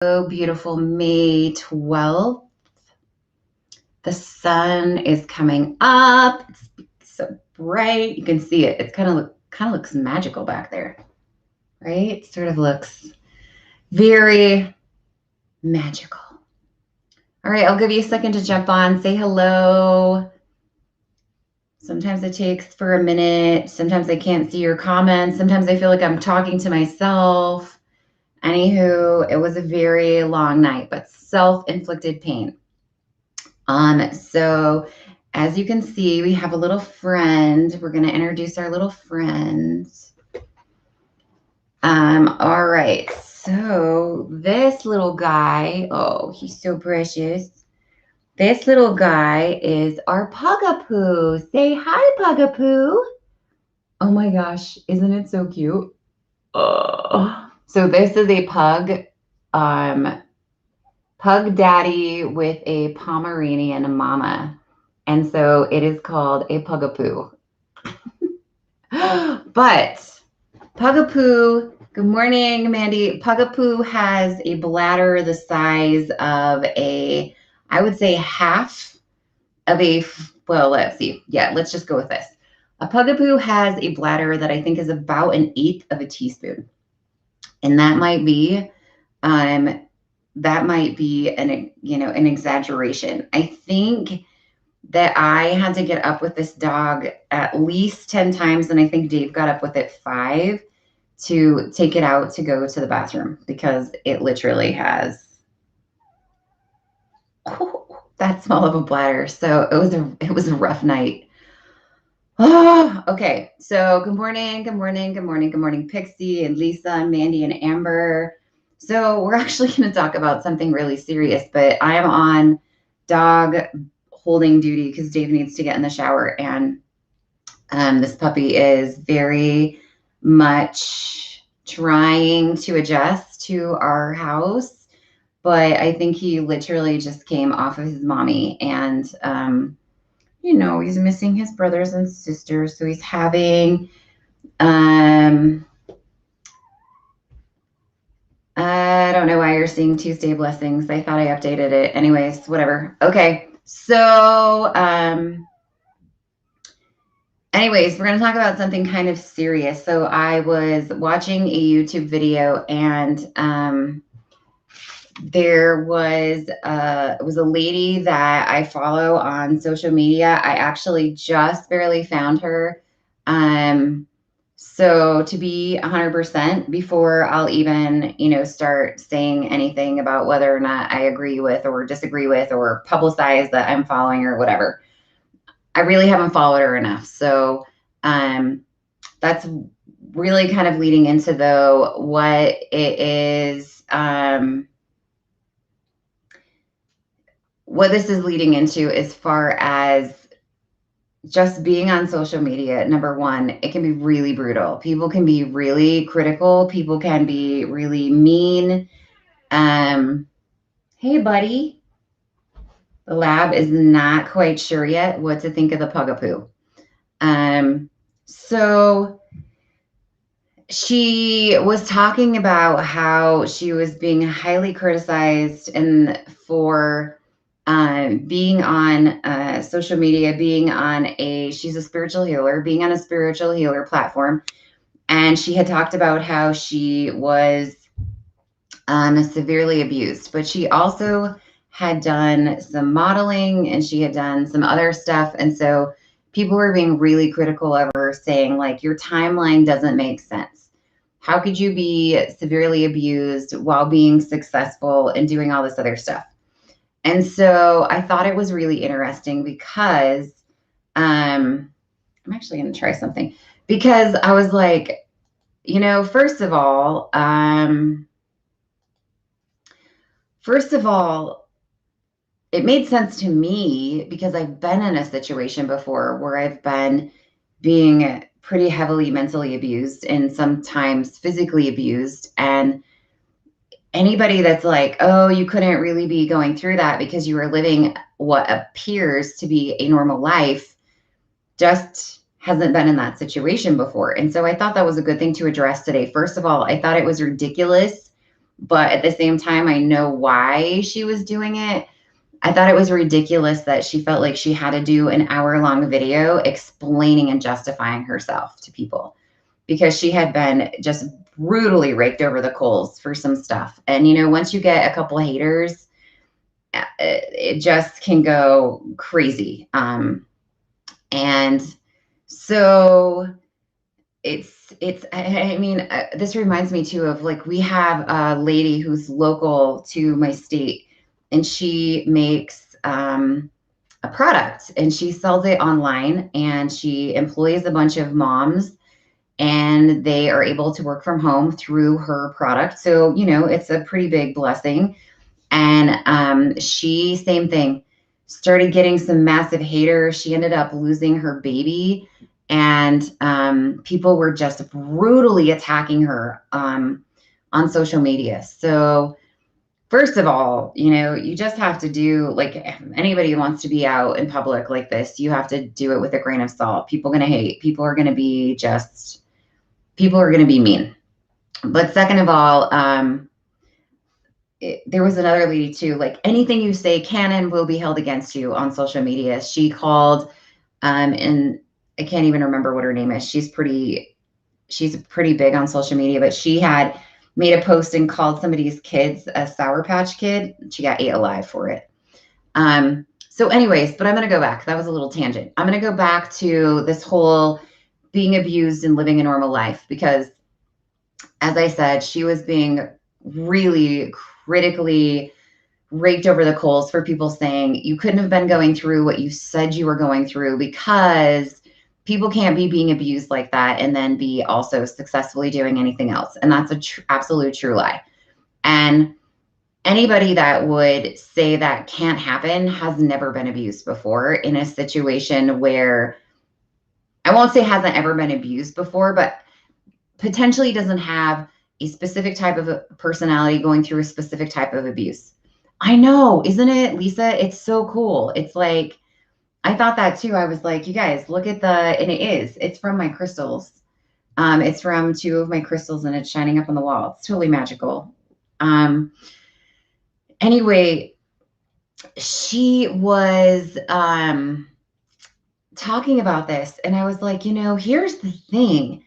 Beautiful May 12th. The sun is coming up. It's so bright. You can see it. It kind of looks magical back there, right? It sort of looks very magical. All right, I'll give you a second to jump on, say hello. Sometimes it takes for a minute. Sometimes I can't see your comments. Sometimes I feel like I'm talking to myself. Anywho, it was a very long night, but self-inflicted pain. So as you can see, we have a little friend. We're going to introduce our little friend. All right. So this little guy, oh, he's so precious. This little guy is our Pugapoo. Say hi, Pugapoo. Oh my gosh, isn't it so cute? Oh. So this is a pug, pug daddy with a Pomeranian mama. And so it is called a Pugapoo. But Pugapoo, good morning, Mandy. Pugapoo has a bladder the size of I would say half of well, let's see. Yeah, let's just go with this. A Pugapoo has a bladder that I think is about 1/8 of a teaspoon. And that might be an an exaggeration. I think that I had to get up with this dog at least 10 times, and I think Dave got up with it 5 to take it out to go to the bathroom because it literally has that small of a bladder. So it was a rough night. Oh, okay. So good morning, Pixie and Lisa and Mandy and Amber. So we're actually going to talk about something really serious, but I am on dog holding duty because Dave needs to get in the shower, and this puppy is very much trying to adjust to our house, but I think he literally just came off of his mommy, and he's missing his brothers and sisters, so he's having I don't know why you're seeing Tuesday blessings. I thought I updated it. Anyways, whatever. Okay. So, anyways, we're going to talk about something kind of serious. So I was watching a YouTube video, and there was it was a lady that I follow on social media. I actually just barely found her. So to be 100% before I'll even, start saying anything about whether or not I agree with or disagree with or publicize that I'm following her, whatever. I really haven't followed her enough. So that's really kind of leading into though what it is, what this is leading into as far as just being on social media. Number one, it can be really brutal. People can be really critical. People can be really mean. Hey, buddy. The lab is not quite sure yet what to think of the Pugapoo. So she was talking about how she was being highly criticized and for being on social media, she's a spiritual healer, being on a spiritual healer platform. And she had talked about how she was severely abused, but she also had done some modeling and she had done some other stuff. And so people were being really critical of her, saying like, your timeline doesn't make sense. How could you be severely abused while being successful and doing all this other stuff? And so I thought it was really interesting because I'm actually going to try something, because I was like, first of all, it made sense to me because I've been in a situation before where I've been being pretty heavily mentally abused and sometimes physically abused. And anybody that's like, oh, you couldn't really be going through that because you were living what appears to be a normal life just hasn't been in that situation before. And so I thought that was a good thing to address today. First of all, I thought it was ridiculous but at the same time, I know why she was doing it. I thought it was ridiculous that she felt like she had to do an hour-long video explaining and justifying herself to people because she had been just brutally raked over the coals for some stuff. And, once you get a couple of haters, it just can go crazy. And so I mean, this reminds me too of, like, we have a lady who's local to my state, and she makes a product, and she sells it online, and she employs a bunch of moms, and they are able to work from home through her product. So, it's a pretty big blessing. And she, same thing, started getting some massive haters. She ended up losing her baby, and people were just brutally attacking her on social media. So, first of all, you just have to do, like, if anybody who wants to be out in public like this, you have to do it with a grain of salt. People are going to hate. People are going to be mean. But second of all, there was another lady too, like, anything you say can and will be held against you on social media. She called, and I can't even remember what her name is. She's pretty big on social media, but she had made a post and called somebody's kids a Sour Patch Kid. She got ate alive for it. So anyways, but I'm going to go back. That was a little tangent. I'm going to go back to this whole being abused and living a normal life, because, as I said, she was being really critically raked over the coals for people saying you couldn't have been going through what you said you were going through, because people can't be being abused like that and then be also successfully doing anything else. And that's a absolute true lie. And anybody that would say that can't happen has never been abused before, in a situation where, I won't say hasn't ever been abused before, but potentially doesn't have a specific type of a personality going through a specific type of abuse. I know, isn't it, Lisa? It's so cool. It's like, I thought that too. I was like, you guys, look at and it's from my crystals. It's from two of my crystals, and it's shining up on the wall. It's totally magical. Anyway, she was talking about this, and I was like, here's the thing.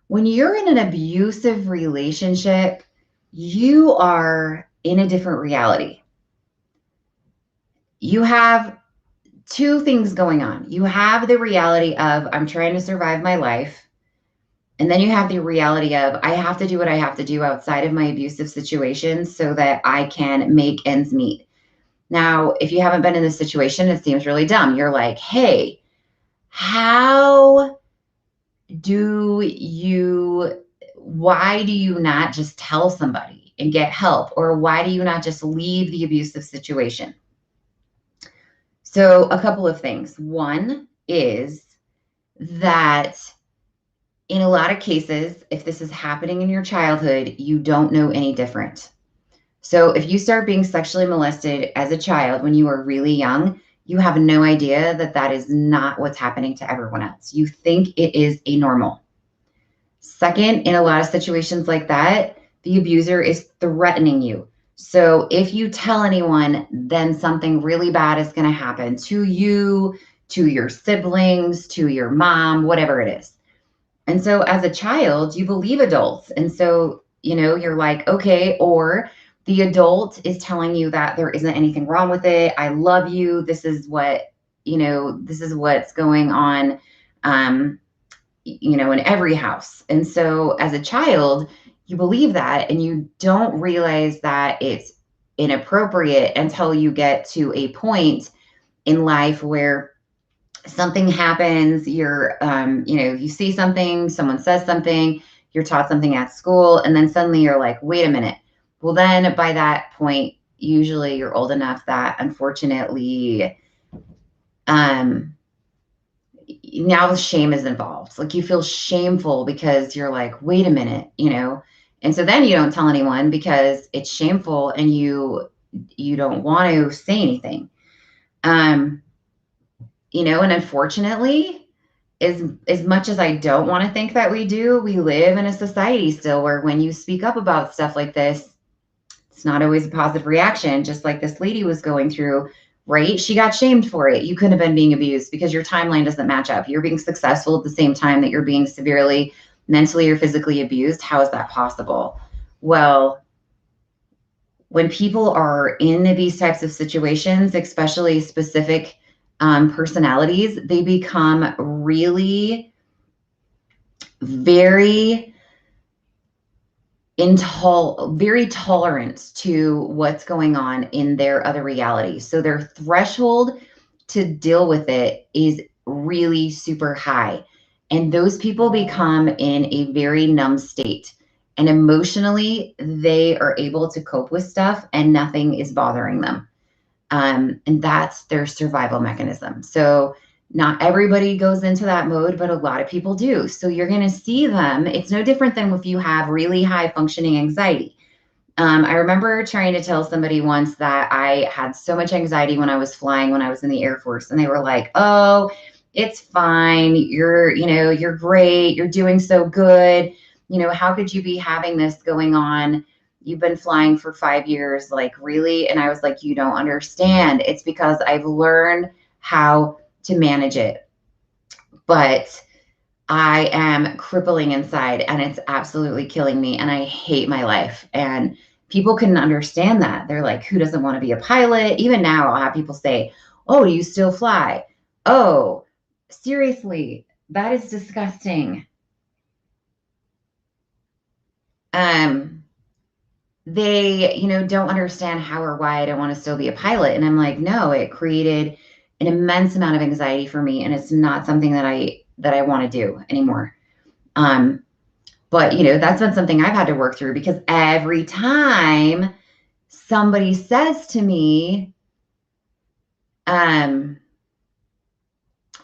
When you're in an abusive relationship, you are in a different reality. You have two things going on. You have the reality of, I'm trying to survive my life. And then you have the reality of, I have to do what I have to do outside of my abusive situations so that I can make ends meet. Now, if you haven't been in this situation, it seems really dumb. You're like, hey, why do you not just tell somebody and get help? Or why do you not just leave the abusive situation? So a couple of things. One is that in a lot of cases, if this is happening in your childhood, you don't know any different. So if you start being sexually molested as a child when you were really young, you have no idea that that is not what's happening to everyone else. You think it is a normal. Second, in a lot of situations like that, the abuser is threatening you. So if you tell anyone, then something really bad is going to happen to you, to your siblings, to your mom, whatever it is. And so as a child, you believe adults. And so, you're like, okay, or the adult is telling you that there isn't anything wrong with it. I love you. This is what's going on, in every house. And so as a child, you believe that, and you don't realize that it's inappropriate until you get to a point in life where something happens, you see something, someone says something, you're taught something at school, and then suddenly you're like, wait a minute. Well, then by that point, usually you're old enough that, unfortunately, now shame is involved. Like, you feel shameful because you're like, wait a minute, and so then you don't tell anyone because it's shameful, and you don't want to say anything. And unfortunately, as much as I don't want to think that we do, we live in a society still where when you speak up about stuff like this, It's not always a positive reaction, just like this lady was going through, right? She got shamed for it. You couldn't have been being abused because your timeline doesn't match up. You're being successful at the same time that you're being severely mentally or physically abused. How is that possible? Well, when people are in these types of situations, especially specific personalities, they become really very very tolerant to what's going on in their other reality. So their threshold to deal with it is really super high. And those people become in a very numb state. And emotionally, they are able to cope with stuff and nothing is bothering them. And that's their survival mechanism. So not everybody goes into that mode, but a lot of people do. So you're going to see them. It's no different than if you have really high functioning anxiety. I remember trying to tell somebody once that I had so much anxiety when I was flying, when I was in the Air Force, and they were like, "Oh, it's fine. You're great. You're doing so good. How could you be having this going on? You've been flying for 5 years, like really?" And I was like, "You don't understand. It's because I've learned how to manage it. But I am crippling inside and it's absolutely killing me and I hate my life." And people can understand that. They're like, "Who doesn't want to be a pilot?" Even now, I'll have people say, "Oh, do you still fly?" Oh, seriously, that is disgusting. Um, they, don't understand how or why I don't want to still be a pilot. And I'm like, no, it created an immense amount of anxiety for me. And it's not something that I want to do anymore. Um, But, that's been something I've had to work through because somebody says to me, um,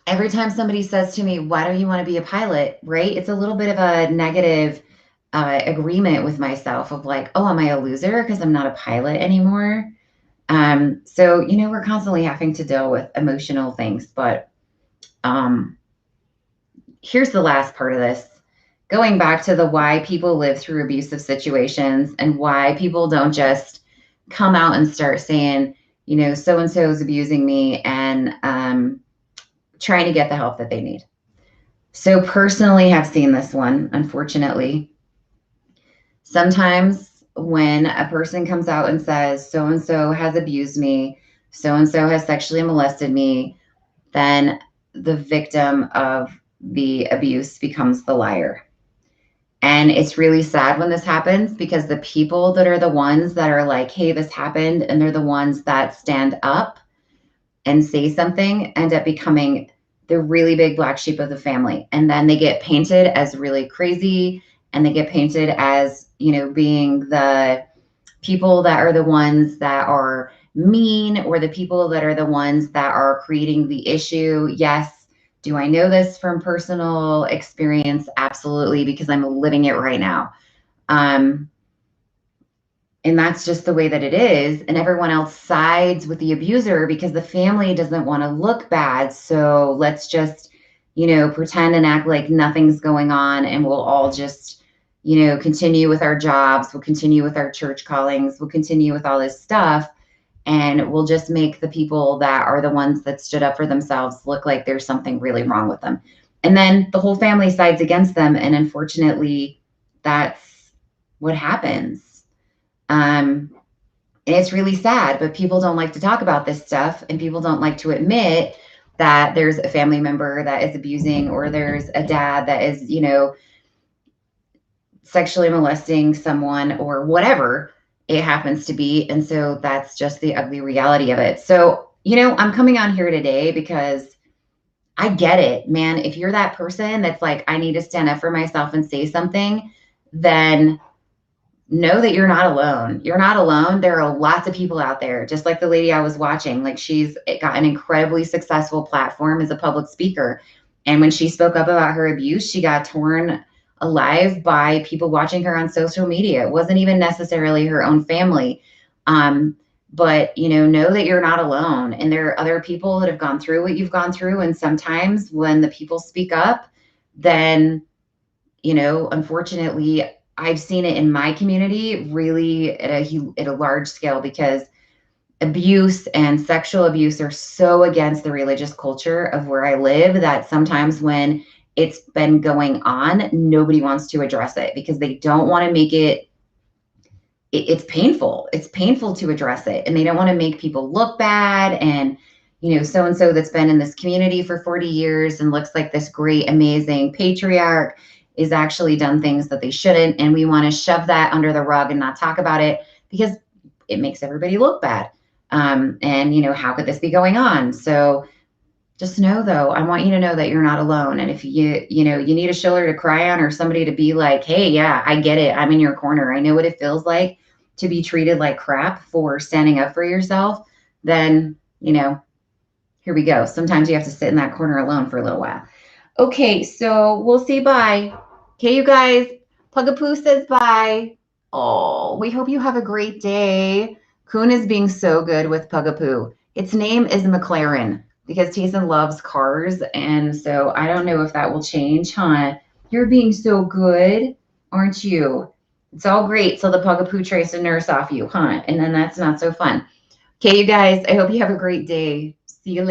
every time somebody says to me, "Why don't you want to be a pilot?" Right? It's a little bit of a negative agreement with myself of like, "Oh, am I a loser because I'm not a pilot anymore?" So, we're constantly having to deal with emotional things. But um, here's the last part of this. Going back to the why people live through abusive situations and why people don't just come out and start saying, so and so is abusing me and trying to get the help that they need. So, personally, have seen this one, unfortunately. Sometimes when a person comes out and says, so and so has abused me, so and so has sexually molested me, then the victim of the abuse becomes the liar. And it's really sad when this happens because the people that are the ones that are like, "Hey, this happened," and they're the ones that stand up and say something end up becoming the really big black sheep of the family. And then they get painted as really crazy and they get painted as, being the people that are the ones that are mean or the people that are the ones that are creating the issue. Yes. Do I know this from personal experience? Absolutely, because I'm living it right now. Um, and that's just the way that it is. And everyone else sides with the abuser because the family doesn't want to look bad. So let's just, pretend and act like nothing's going on and we'll all just, continue with our jobs. We'll continue with our church callings. We'll continue with all this stuff. And we'll just make the people that are the ones that stood up for themselves look like there's something really wrong with them. And then the whole family sides against them. And unfortunately, that's what happens. And it's really sad, but people don't like to talk about this stuff and people don't like to admit that there's a family member that is abusing or there's a dad that is, sexually molesting someone or whatever it happens to be. And so that's just the ugly reality of it. So, I'm coming on here today because I get it, man. If you're that person that's like, I need to stand up for myself and say something, then know that you're not alone. You're not alone. There are lots of people out there, just like the lady I was watching. Like she's got an incredibly successful platform as a public speaker. And when she spoke up about her abuse, she got torn alive by people watching her on social media. It wasn't even necessarily her own family. But know that you're not alone. And there are other people that have gone through what you've gone through. And sometimes when the people speak up, then unfortunately, I've seen it in my community really at a large scale, because abuse and sexual abuse are so against the religious culture of where I live that sometimes when it's been going on, nobody wants to address it because they don't want to make it's painful. It's painful to address it, and they don't want to make people look bad. And, so and so that's been in this community for 40 years and looks like this great, amazing patriarch is actually done things that they shouldn't. And we want to shove that under the rug and not talk about it because it makes everybody look bad. And, how could this be going on? So just know, though, I want you to know that you're not alone. And if you need a shoulder to cry on or somebody to be like, hey, yeah, I get it. I'm in your corner. I know what it feels like to be treated like crap for standing up for yourself. Then, here we go. Sometimes you have to sit in that corner alone for a little while. Okay, so we'll say bye. Okay, you guys, Pugapoo says bye. Oh, we hope you have a great day. Kuhn is being so good with Pugapoo. Its name is McLaren because Tayson loves cars. And so I don't know if that will change, huh? You're being so good, aren't you? It's all great till the Pugapoo tries to nurse off you, huh? And then that's not so fun. Okay, you guys, I hope you have a great day. See you later.